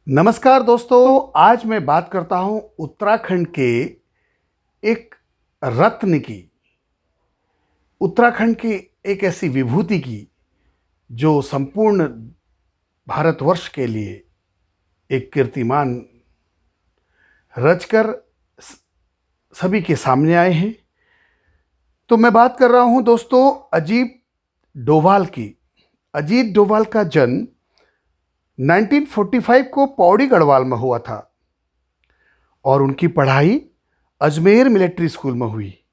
नमस्कार दोस्तों, आज मैं बात करता हूं उत्तराखंड के एक रत्न की, उत्तराखंड की एक ऐसी विभूति की जो संपूर्ण भारतवर्ष के लिए एक कीर्तिमान रचकर सभी के सामने आए हैं। तो मैं बात कर रहा हूं दोस्तों अजीत डोभाल की। अजीत डोभाल का जन्म 1945 को पौड़ी गढ़वाल में हुआ था और उनकी पढ़ाई अजमेर मिलिट्री स्कूल में हुई।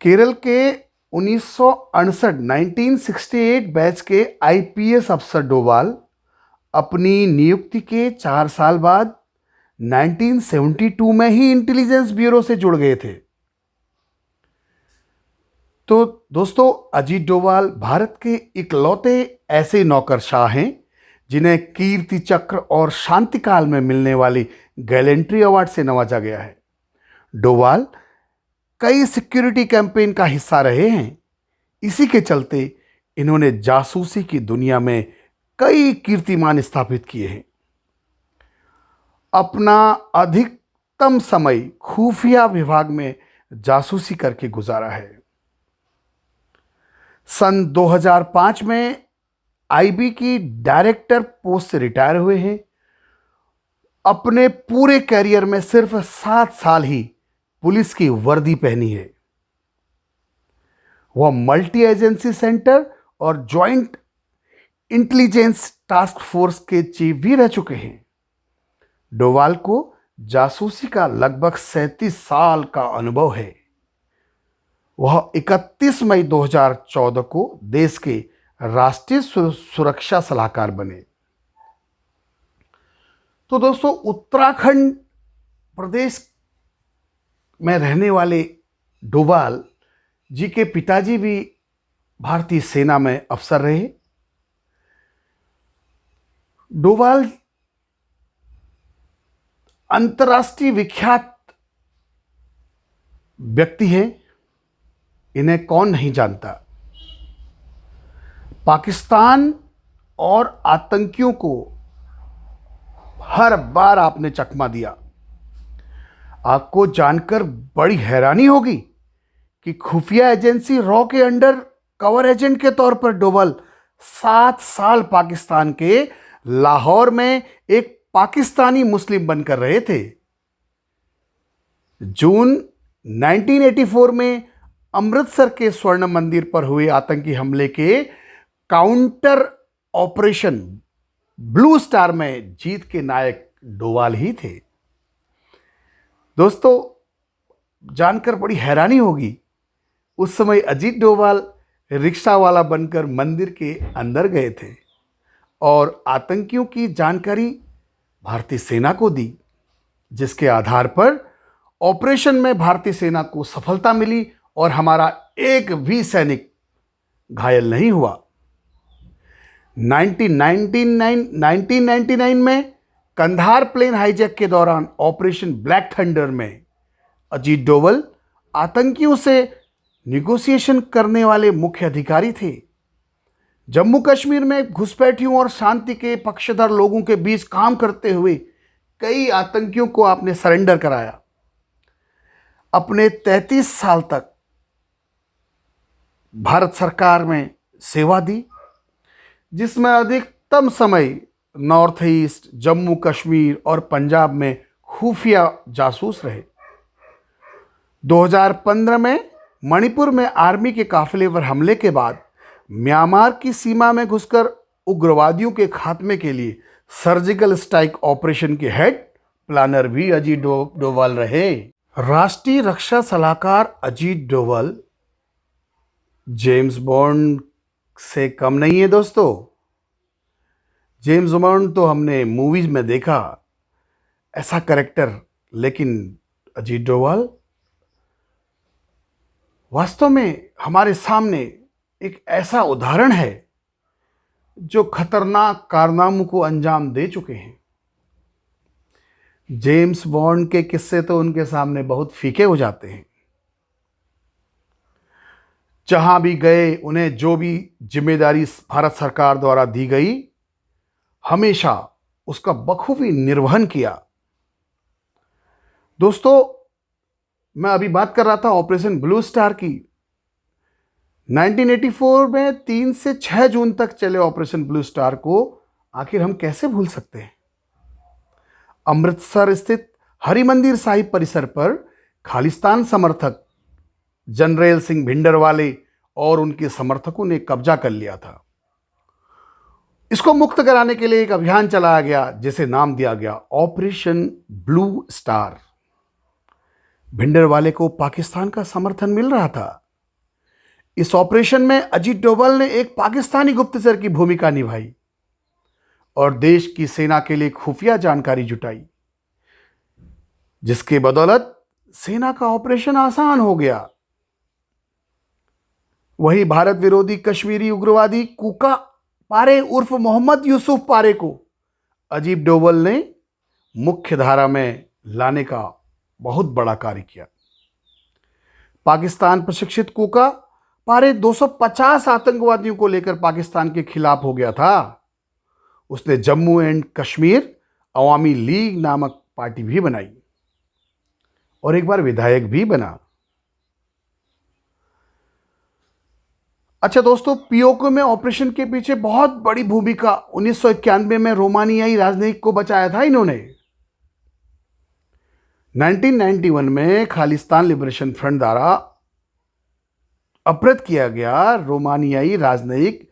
केरल के 1968 बैच के आईपीएस अफसर डोभाल अपनी नियुक्ति के 4 साल बाद 1972 में ही इंटेलिजेंस ब्यूरो से जुड़ गए थे। तो दोस्तों, अजीत डोभाल भारत के इकलौते ऐसे नौकरशाह हैं जिन्हें कीर्ति चक्र और शांतिकाल में मिलने वाली गैलेंट्री अवार्ड से नवाजा गया है। डोभाल कई सिक्योरिटी कैंपेन का हिस्सा रहे हैं। इसी के चलते इन्होंने जासूसी की दुनिया में कई कीर्तिमान स्थापित किए हैं। अपना अधिकतम समय खुफिया विभाग में जासूसी करके गुजारा है। सन 2005 में आईबी की डायरेक्टर पोस्ट से रिटायर हुए हैं। अपने पूरे करियर में सिर्फ 7 साल ही पुलिस की वर्दी पहनी है। वह मल्टी एजेंसी सेंटर और जॉइंट इंटेलिजेंस टास्क फोर्स के चीफ भी रह चुके हैं। डोभाल को जासूसी का लगभग 37 साल का अनुभव है। वह 31 मई 2014 को देश के राष्ट्रीय सुरक्षा सलाहकार बने। तो दोस्तों, उत्तराखंड प्रदेश में रहने वाले डोभाल जी के पिताजी भी भारतीय सेना में अफसर रहे। डोभाल अंतर्राष्ट्रीय विख्यात व्यक्ति हैं, इन्हें कौन नहीं जानता। पाकिस्तान और आतंकियों को हर बार आपने चकमा दिया। आपको जानकर बड़ी हैरानी होगी कि खुफिया एजेंसी रॉ के अंडर कवर एजेंट के तौर पर डोभाल 7 साल पाकिस्तान के लाहौर में एक पाकिस्तानी मुस्लिम बनकर रहे थे। जून 1984 में अमृतसर के स्वर्ण मंदिर पर हुए आतंकी हमले के काउंटर ऑपरेशन ब्लू स्टार में जीत के नायक डोभाल ही थे। दोस्तों, जानकर बड़ी हैरानी होगी, उस समय अजीत डोभाल रिक्शा वाला बनकर मंदिर के अंदर गए थे और आतंकियों की जानकारी भारतीय सेना को दी, जिसके आधार पर ऑपरेशन में भारतीय सेना को सफलता मिली और हमारा एक भी सैनिक घायल नहीं हुआ। 1999 में कंधार प्लेन हाईजैक के दौरान ऑपरेशन ब्लैक थंडर में अजीत डोभाल आतंकियों से निगोशिएशन करने वाले मुख्य अधिकारी थे। जम्मू कश्मीर में घुसपैठियों और शांति के पक्षधर लोगों के बीच काम करते हुए कई आतंकियों को आपने सरेंडर कराया। अपने 33 साल तक भारत सरकार में सेवा दी, जिसमें अधिकतम समय नॉर्थ ईस्ट, जम्मू कश्मीर और पंजाब में खुफिया जासूस रहे। 2015 में मणिपुर में आर्मी के काफिले पर हमले के बाद म्यांमार की सीमा में घुसकर उग्रवादियों के खात्मे के लिए सर्जिकल स्ट्राइक ऑपरेशन के हेड प्लानर भी अजीत डोभाल रहे। राष्ट्रीय रक्षा सलाहकार अजीत डोभाल जेम्स बॉन्ड से कम नहीं है दोस्तों। जेम्स बॉन्ड तो हमने मूवीज में देखा ऐसा कैरेक्टर, लेकिन अजीत डोभाल वास्तव में हमारे सामने एक ऐसा उदाहरण है जो खतरनाक कारनामों को अंजाम दे चुके हैं। जेम्स बॉन्ड के किस्से तो उनके सामने बहुत फीके हो जाते हैं। जहां भी गए उन्हें जो भी जिम्मेदारी भारत सरकार द्वारा दी गई, हमेशा उसका बखूबी निर्वहन किया। दोस्तों, मैं अभी बात कर रहा था ऑपरेशन ब्लू स्टार की। 1984 में 3 से 6 जून तक चले ऑपरेशन ब्लू स्टार को आखिर हम कैसे भूल सकते हैं। अमृतसर स्थित हरिमंदिर साहिब परिसर पर खालिस्तान समर्थक जनरैल सिंह भिंडरवाले और उनके समर्थकों ने कब्जा कर लिया था। इसको मुक्त कराने के लिए एक अभियान चलाया गया जिसे नाम दिया गया ऑपरेशन ब्लू स्टार। भिंडरवाले को पाकिस्तान का समर्थन मिल रहा था। इस ऑपरेशन में अजीत डोभाल ने एक पाकिस्तानी गुप्तचर की भूमिका निभाई और देश की सेना के लिए खुफिया जानकारी जुटाई, जिसके बदौलत सेना का ऑपरेशन आसान हो गया। वही भारत विरोधी कश्मीरी उग्रवादी कूका पारे उर्फ मोहम्मद यूसुफ पारे को अजीत डोभाल ने मुख्य धारा में लाने का बहुत बड़ा कार्य किया। पाकिस्तान प्रशिक्षित कूका पारे 250 आतंकवादियों को लेकर पाकिस्तान के खिलाफ हो गया था। उसने Jammu and Kashmir Awami league नामक पार्टी भी बनाई और एक बार विधायक भी बना। अच्छा दोस्तों, पीओके में ऑपरेशन के पीछे बहुत बड़ी भूमिका 1991 में रोमानियाई राजनयिक को बचाया था इन्होंने। 1991 में खालिस्तान लिबरेशन फ्रंट द्वारा अपहृत किया गया रोमानियाई राजनयिक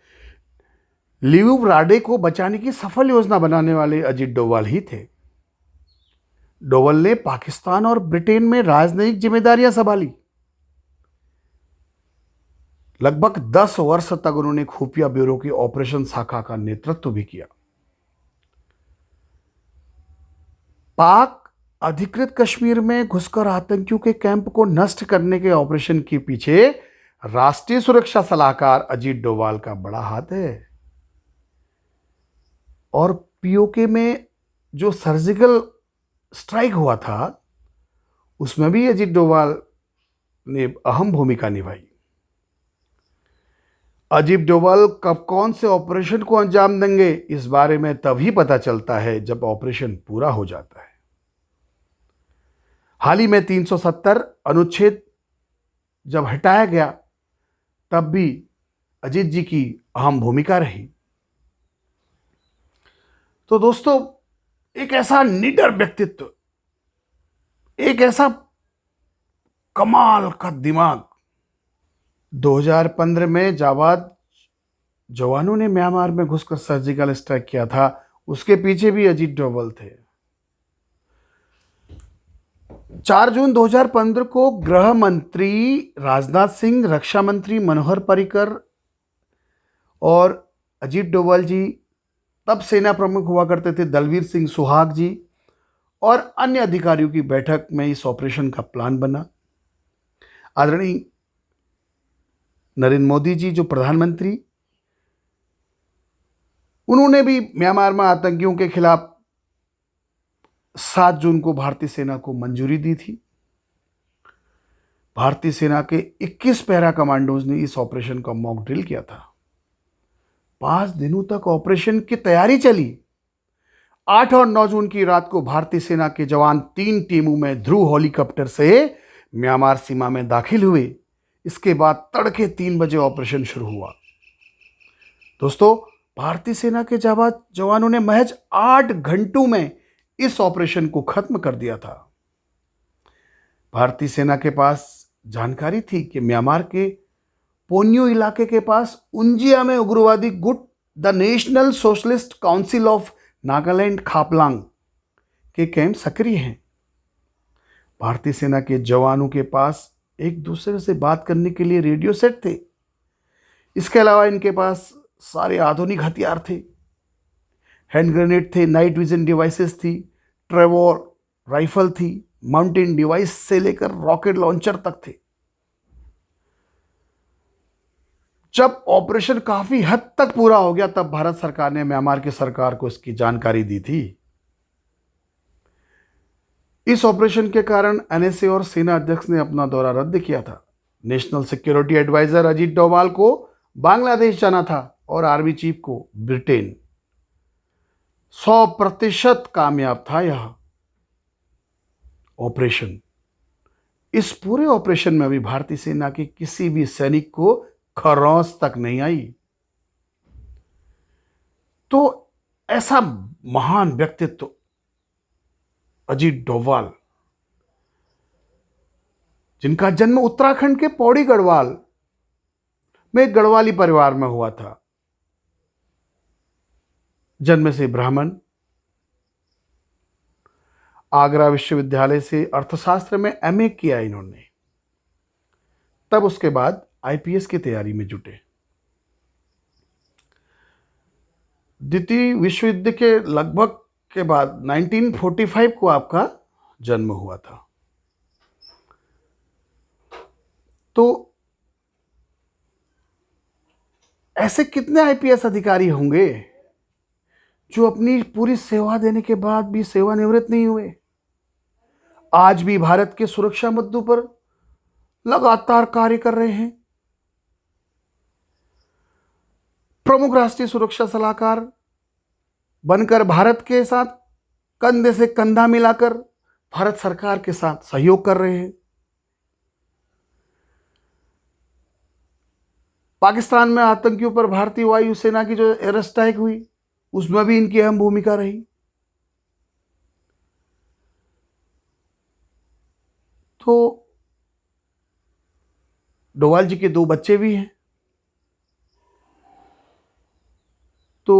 लिव राडे को बचाने की सफल योजना बनाने वाले अजीत डोभाल ही थे। डोभाल ने पाकिस्तान और ब्रिटेन में राजनयिक जिम्मेदारियां संभाली। लगभग 10 वर्ष तक उन्होंने खुफिया ब्यूरो की ऑपरेशन शाखा का नेतृत्व भी किया। पाक अधिकृत कश्मीर में घुसकर आतंकियों के कैंप को नष्ट करने के ऑपरेशन के पीछे राष्ट्रीय सुरक्षा सलाहकार अजीत डोभाल का बड़ा हाथ है। और पीओके में जो सर्जिकल स्ट्राइक हुआ था उसमें भी अजीत डोभाल ने अहम भूमिका निभाई। अजीत डोभाल कब कौन से ऑपरेशन को अंजाम देंगे इस बारे में तभी पता चलता है जब ऑपरेशन पूरा हो जाता है। हाल ही में 370 अनुच्छेद जब हटाया गया तब भी अजीत जी की अहम भूमिका रही। तो दोस्तों, एक ऐसा निडर व्यक्तित्व, एक ऐसा कमाल का दिमाग। 2015 में जाबाज जवानों ने म्यांमार में घुसकर सर्जिकल स्ट्राइक किया था, उसके पीछे भी अजीत डोभाल थे। 4 जून 2015 को गृह मंत्री राजनाथ सिंह, रक्षा मंत्री मनोहर पर्रिकर और अजीत डोभाल जी, तब सेना प्रमुख हुआ करते थे दलवीर सिंह सुहाग जी, और अन्य अधिकारियों की बैठक में इस ऑपरेशन का प्लान बना। आदरणीय नरेंद्र मोदी जी जो प्रधानमंत्री, उन्होंने भी म्यांमार में आतंकियों के खिलाफ 7 जून को भारतीय सेना को मंजूरी दी थी। भारतीय सेना के 21 पैरा कमांडोज ने इस ऑपरेशन का मॉक ड्रिल किया था। 5 दिनों तक ऑपरेशन की तैयारी चली। 8 और 9 जून की रात को भारतीय सेना के जवान 3 टीमों में ध्रुव हेलीकॉप्टर से म्यांमार सीमा में दाखिल हुए। इसके बाद तड़के 3 बजे ऑपरेशन शुरू हुआ। दोस्तों, भारतीय सेना के जवानों ने महज 8 घंटों में इस ऑपरेशन को खत्म कर दिया था। भारतीय सेना के पास जानकारी थी कि म्यांमार के पोन्यो इलाके के पास उंजिया में उग्रवादी गुट the national socialist council of Nagaland Khaplang के कैंप सक्रिय हैं। भारतीय सेना के जवानों के पास एक दूसरे से बात करने के लिए रेडियो सेट थे। इसके अलावा इनके पास सारे आधुनिक हथियार थे। हैंड ग्रेनेड थे, नाइट विजन डिवाइसेस थी, ट्रेवोर राइफल थी, माउंटेन डिवाइस से लेकर रॉकेट लॉन्चर तक थे। जब ऑपरेशन काफी हद तक पूरा हो गया तब भारत सरकार ने म्यांमार की सरकार को इसकी जानकारी दी थी। इस ऑपरेशन के कारण एनएसए और सेना अध्यक्ष ने अपना दौरा रद्द किया था। National security adviser Ajit Doval को बांग्लादेश जाना था और आर्मी चीफ को ब्रिटेन। 100% कामयाब था यह ऑपरेशन। इस पूरे ऑपरेशन में अभी भारतीय सेना के किसी भी सैनिक को खरोंच तक नहीं आई। तो ऐसा महान व्यक्तित्व अजीत डोभाल, जिनका जन्म उत्तराखंड के पौड़ी गढ़वाल में एक गढ़वाली परिवार में हुआ था। जन्म से ब्राह्मण, आगरा विश्वविद्यालय से अर्थशास्त्र में एमए किया इन्होंने। तब उसके बाद आईपीएस की तैयारी में जुटे। द्वितीय विश्व युद्ध के लगभग के बाद 1945 को आपका जन्म हुआ था। तो ऐसे कितने आईपीएस अधिकारी होंगे जो अपनी पूरी सेवा देने के बाद भी सेवानिवृत्त नहीं हुए, आज भी भारत के सुरक्षा मुद्दों पर लगातार कार्य कर रहे हैं। प्रमुख राष्ट्रीय सुरक्षा सलाहकार बनकर भारत के साथ कंधे से कंधा मिलाकर भारत सरकार के साथ सहयोग कर रहे हैं। पाकिस्तान में आतंकियों पर भारतीय वायुसेना की जो एयर स्ट्राइक हुई, उसमें भी इनकी अहम भूमिका रही। तो डोभाल जी के 2 बच्चे भी हैं। तो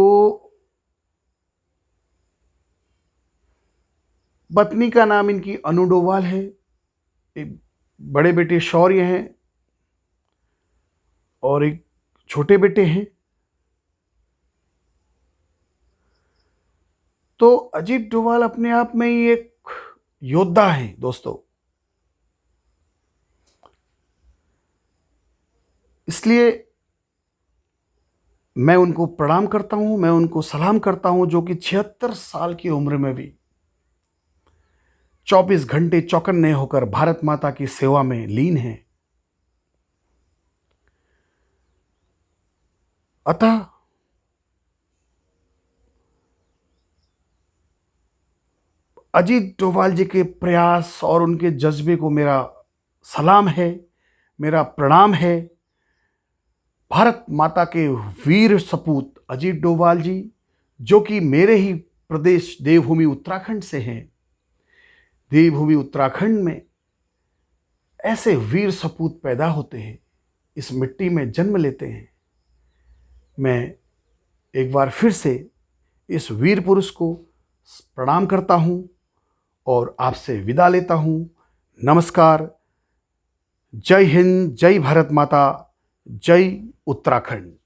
पत्नी का नाम इनकी अनु डोभाल है, एक बड़े बेटे शौर्य हैं और एक छोटे बेटे हैं। तो अजीत डोभाल अपने आप में ही एक योद्धा हैं दोस्तों। इसलिए मैं उनको प्रणाम करता हूं, मैं उनको सलाम करता हूं, जो कि 76 साल की उम्र में भी 24 घंटे चौकन्ने होकर भारत माता की सेवा में लीन हैं। अतः अजीत डोभाल जी के प्रयास और उनके जज्बे को मेरा सलाम है, मेरा प्रणाम है। भारत माता के वीर सपूत अजीत डोभाल जी, जो कि मेरे ही प्रदेश देवभूमि उत्तराखंड से हैं। देवभूमि उत्तराखंड में ऐसे वीर सपूत पैदा होते हैं, इस मिट्टी में जन्म लेते हैं। मैं एक बार फिर से इस वीर पुरुष को प्रणाम करता हूं और आपसे विदा लेता हूं। नमस्कार। जय हिंद, जय भारत माता, जय उत्तराखंड।